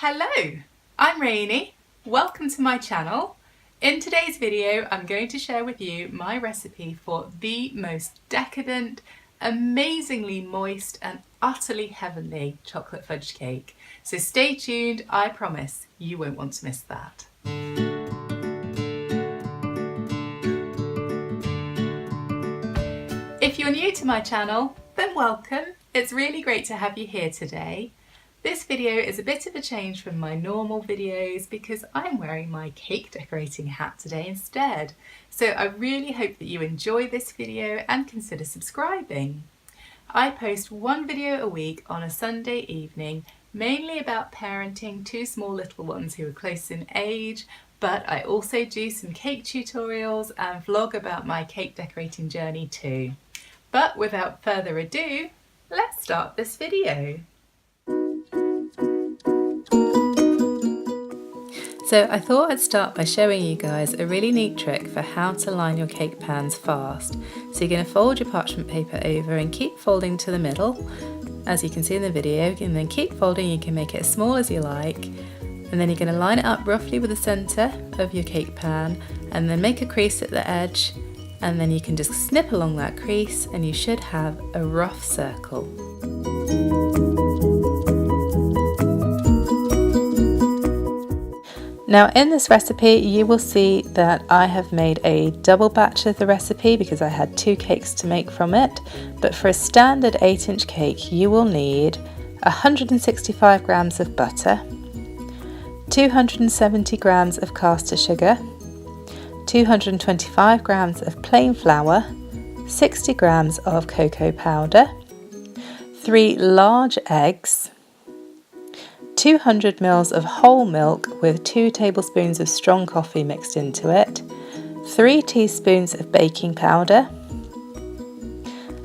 Hello, I'm Rainey. Welcome to my channel. In today's video, I'm going to share with you my recipe for the most decadent, amazingly moist and utterly heavenly chocolate fudge cake. So stay tuned, I promise you won't want to miss that. If you're new to my channel, then welcome. It's really great to have you here today. This video is a bit of a change from my normal videos because I'm wearing my cake decorating hat today instead. So I really hope that you enjoy this video and consider subscribing. I post one video a week on a Sunday evening, mainly about parenting two small little ones who are close in age, but I also do some cake tutorials and vlog about my cake decorating journey too. But without further ado, let's start this video. So I thought I'd start by showing you guys a really neat trick for how to line your cake pans fast. So you're going to fold your parchment paper over and keep folding to the middle, as you can see in the video, and then keep folding. You can make it as small as you like, and then you're going to line it up roughly with the centre of your cake pan and then make a crease at the edge, and then you can just snip along that crease and you should have a rough circle. Now in this recipe you will see that I have made a double batch of the recipe because I had two cakes to make from it, but for a standard 8-inch cake you will need 165 grams of butter, 270 grams of caster sugar, 225 grams of plain flour, 60 grams of cocoa powder, 3 large eggs, 200 ml of whole milk with 2 tablespoons of strong coffee mixed into it, 3 teaspoons of baking powder,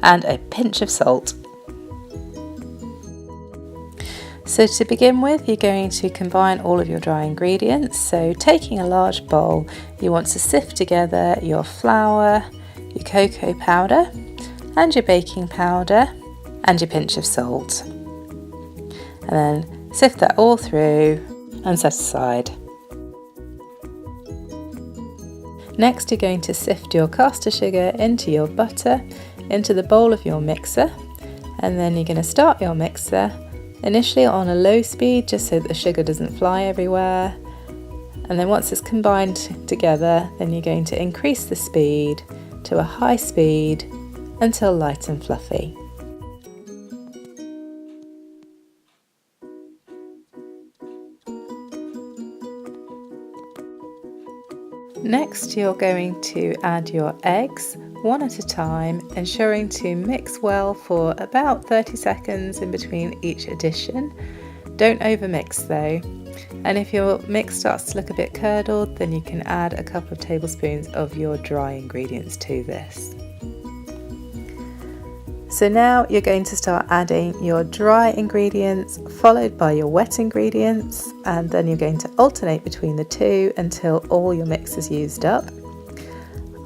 and a pinch of salt. So to begin with, you're going to combine all of your dry ingredients. So taking a large bowl, you want to sift together your flour, your cocoa powder, and your baking powder, and your pinch of salt. And then sift that all through and set aside. Next you're going to sift your caster sugar into your butter, into the bowl of your mixer, and then you're going to start your mixer initially on a low speed just so that the sugar doesn't fly everywhere, and then once it's combined together then you're going to increase the speed to a high speed until light and fluffy. Next you're going to add your eggs one at a time, ensuring to mix well for about 30 seconds in between each addition. Don't overmix though, and if your mix starts to look a bit curdled then you can add a couple of tablespoons of your dry ingredients to this. So now you're going to start adding your dry ingredients followed by your wet ingredients, and then you're going to alternate between the two until all your mix is used up.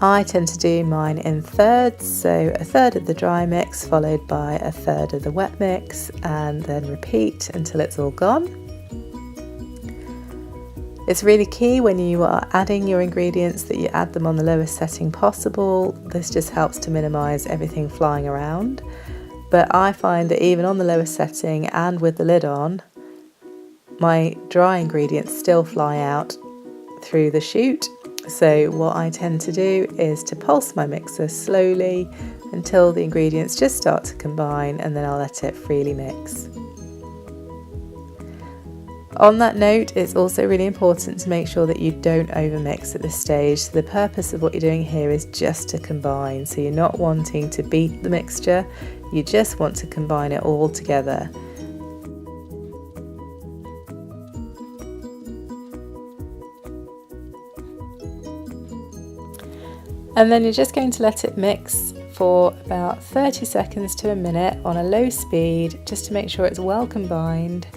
I tend to do mine in thirds, so a third of the dry mix followed by a third of the wet mix, and then repeat until it's all gone. It's really key when you are adding your ingredients that you add them on the lowest setting possible. This just helps to minimise everything flying around. But I find that even on the lowest setting and with the lid on, my dry ingredients still fly out through the chute. So what I tend to do is to pulse my mixer slowly until the ingredients just start to combine, and then I'll let it freely mix. On that note, it's also really important to make sure that you don't overmix at this stage. So the purpose of what you're doing here is just to combine. So you're not wanting to beat the mixture, you just want to combine it all together. And then you're just going to let it mix for about 30 seconds to a minute on a low speed, just to make sure it's well combined.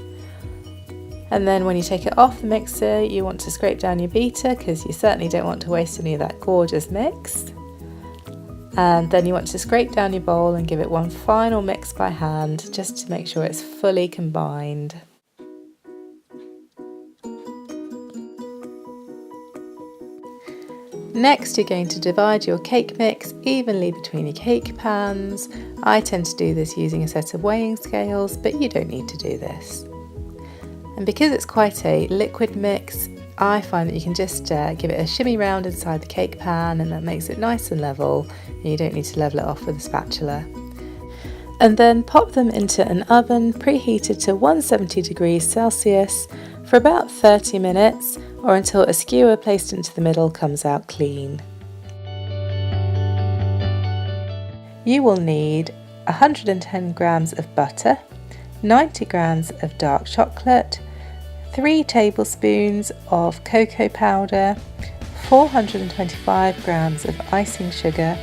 And then when you take it off the mixer, you want to scrape down your beater because you certainly don't want to waste any of that gorgeous mix. And then you want to scrape down your bowl and give it one final mix by hand just to make sure it's fully combined. Next, you're going to divide your cake mix evenly between your cake pans. I tend to do this using a set of weighing scales, but you don't need to do this. And because it's quite a liquid mix, I find that you can just give it a shimmy round inside the cake pan, and that makes it nice and level, and you don't need to level it off with a spatula. And then pop them into an oven preheated to 170 degrees Celsius for about 30 minutes, or until a skewer placed into the middle comes out clean. You will need 110 grams of butter, 90 grams of dark chocolate, 3 tablespoons of cocoa powder, 425 grams of icing sugar,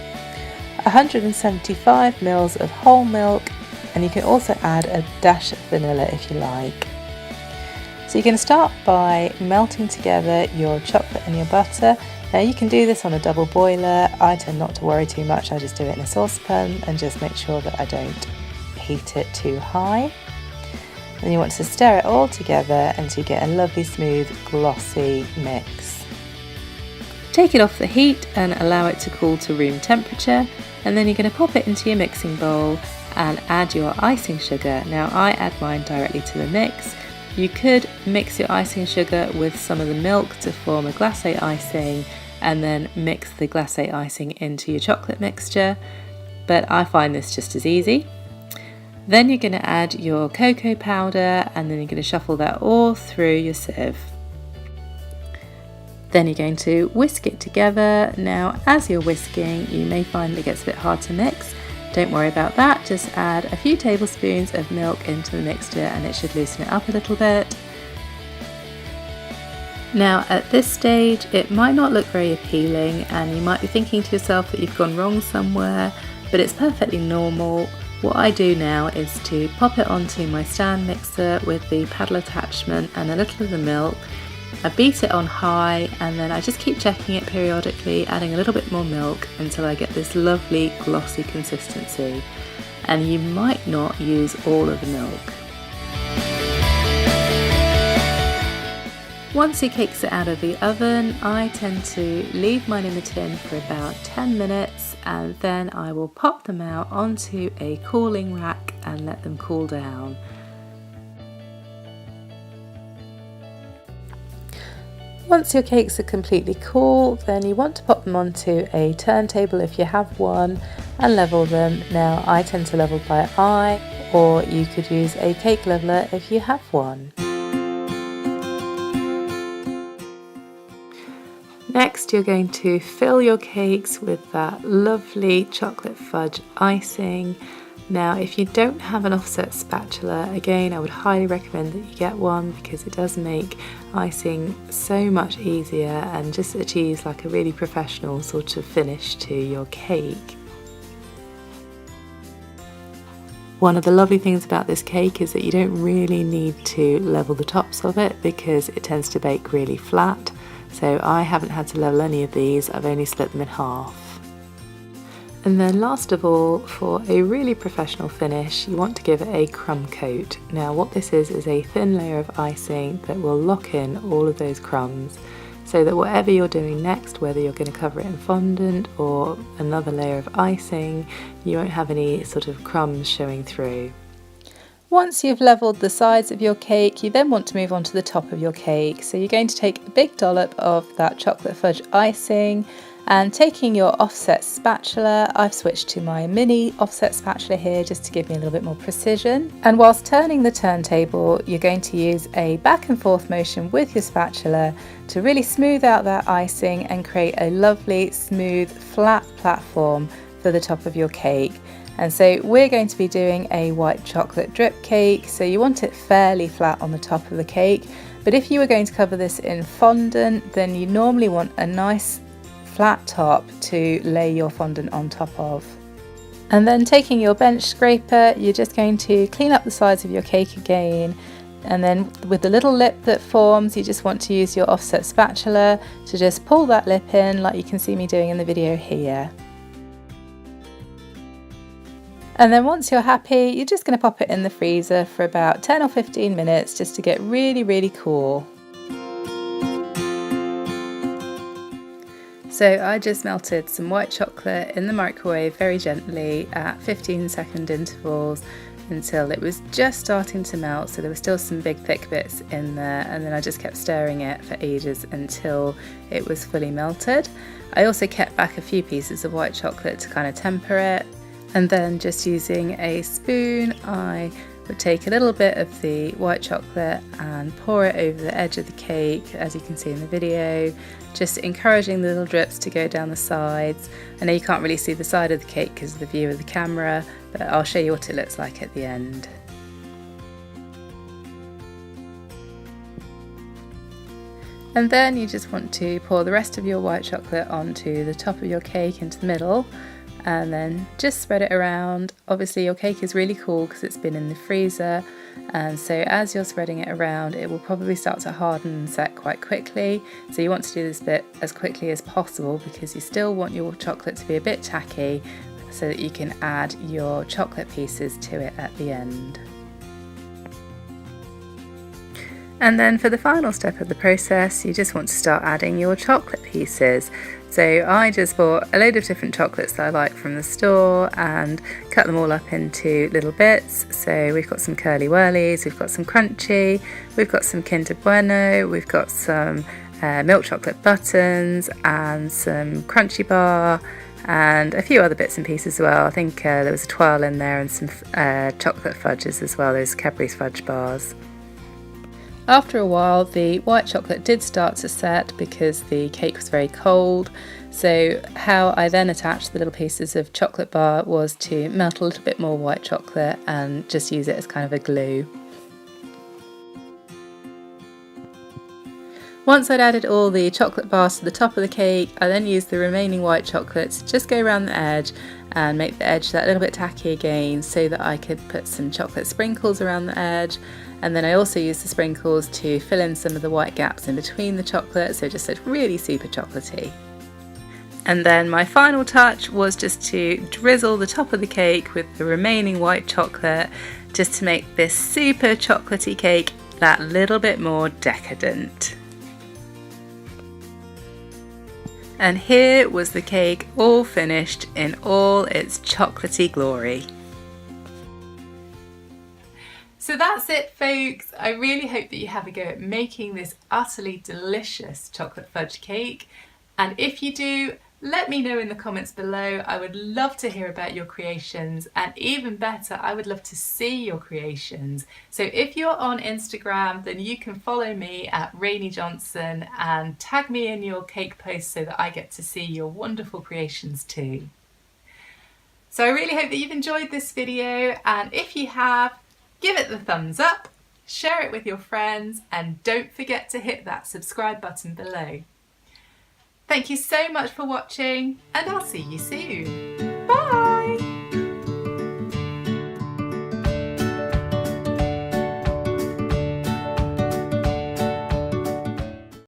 175 mils of whole milk, and you can also add a dash of vanilla if you like. So you're going to start by melting together your chocolate and your butter. Now you can do this on a double boiler. I tend not to worry too much, I just do it in a saucepan and just make sure that I don't heat it too high. And you want to stir it all together until you get a lovely smooth glossy mix. Take it off the heat and allow it to cool to room temperature, and then you're going to pop it into your mixing bowl and add your icing sugar. Now I add mine directly to the mix. You could mix your icing sugar with some of the milk to form a glacé icing and then mix the glacé icing into your chocolate mixture, but I find this just as easy. Then you're going to add your cocoa powder, and then you're going to shuffle that all through your sieve. Then you're going to whisk it together. Now as you're whisking, you may find it gets a bit hard to mix. Don't worry about that, just add a few tablespoons of milk into the mixture and it should loosen it up a little bit. Now at this stage it might not look very appealing and you might be thinking to yourself that you've gone wrong somewhere, but it's perfectly normal. What I do now is to pop it onto my stand mixer with the paddle attachment and a little of the milk. I beat it on high and then I just keep checking it periodically, adding a little bit more milk until I get this lovely glossy consistency. And you might not use all of the milk. Once your cakes are out of the oven, I tend to leave mine in the tin for about 10 minutes and then I will pop them out onto a cooling rack and let them cool down. Once your cakes are completely cool, then you want to pop them onto a turntable if you have one and level them. Now I tend to level by eye, or you could use a cake leveler if you have one. Next you're going to fill your cakes with that lovely chocolate fudge icing. Now if you don't have an offset spatula, again I would highly recommend that you get one because it does make icing so much easier and just achieves like a really professional sort of finish to your cake. One of the lovely things about this cake is that you don't really need to level the tops of it because it tends to bake really flat. So I haven't had to level any of these, I've only split them in half. And then last of all, for a really professional finish, you want to give it a crumb coat. Now what this is a thin layer of icing that will lock in all of those crumbs so that whatever you're doing next, whether you're going to cover it in fondant or another layer of icing, you won't have any sort of crumbs showing through. Once you've levelled the sides of your cake, you then want to move on to the top of your cake. So you're going to take a big dollop of that chocolate fudge icing, and taking your offset spatula, I've switched to my mini offset spatula here just to give me a little bit more precision. And whilst turning the turntable, you're going to use a back and forth motion with your spatula to really smooth out that icing and create a lovely, smooth, flat platform for the top of your cake. And so we're going to be doing a white chocolate drip cake, so you want it fairly flat on the top of the cake. But if you were going to cover this in fondant, then you normally want a nice flat top to lay your fondant on top of. And then taking your bench scraper, you're just going to clean up the sides of your cake again, and then with the little lip that forms, you just want to use your offset spatula to just pull that lip in like you can see me doing in the video here. And then once you're happy, you're just going to pop it in the freezer for about 10 or 15 minutes just to get really, really cool. So I just melted some white chocolate in the microwave very gently at 15-second intervals until it was just starting to melt, so there were still some big thick bits in there, and then I just kept stirring it for ages until it was fully melted. I also kept back a few pieces of white chocolate to kind of temper it, and then just using a spoon I would take a little bit of the white chocolate and pour it over the edge of the cake, as you can see in the video, just encouraging the little drips to go down the sides. I know you can't really see the side of the cake because of the view of the camera, but I'll show you what it looks like at the end. And then you just want to pour the rest of your white chocolate onto the top of your cake into the middle, and then just spread it around. Obviously your cake is really cool because it's been in the freezer, and so as you're spreading it around it will probably start to harden and set quite quickly, so you want to do this bit as quickly as possible because you still want your chocolate to be a bit tacky so that you can add your chocolate pieces to it at the end. And then for the final step of the process, you just want to start adding your chocolate pieces. So I just bought a load of different chocolates that I like from the store and cut them all up into little bits. So we've got some curly whirlies, we've got some crunchy, we've got some Kinder Bueno, we've got some milk chocolate buttons and some crunchy bar and a few other bits and pieces as well. I think there was a twirl in there and some chocolate fudges as well, those Cadbury's fudge bars. After a while the white chocolate did start to set because the cake was very cold, so how I then attached the little pieces of chocolate bar was to melt a little bit more white chocolate and just use it as kind of a glue. Once I'd added all the chocolate bars to the top of the cake, I then used the remaining white chocolate to just go around the edge and make the edge that little bit tacky again so that I could put some chocolate sprinkles around the edge. And then I also used the sprinkles to fill in some of the white gaps in between the chocolate, so it just looked really super chocolatey. And then my final touch was just to drizzle the top of the cake with the remaining white chocolate, just to make this super chocolatey cake that little bit more decadent. And here was the cake all finished in all its chocolatey glory. So that's it, folks. I really hope that you have a go at making this utterly delicious chocolate fudge cake. And if you do, let me know in the comments below. I would love to hear about your creations, and even better, I would love to see your creations. So if you're on Instagram, then you can follow me at Rainy Johnson and tag me in your cake posts so that I get to see your wonderful creations too. So I really hope that you've enjoyed this video, and if you have, give it the thumbs up, share it with your friends, and don't forget to hit that subscribe button below. Thank you so much for watching, and I'll see you soon.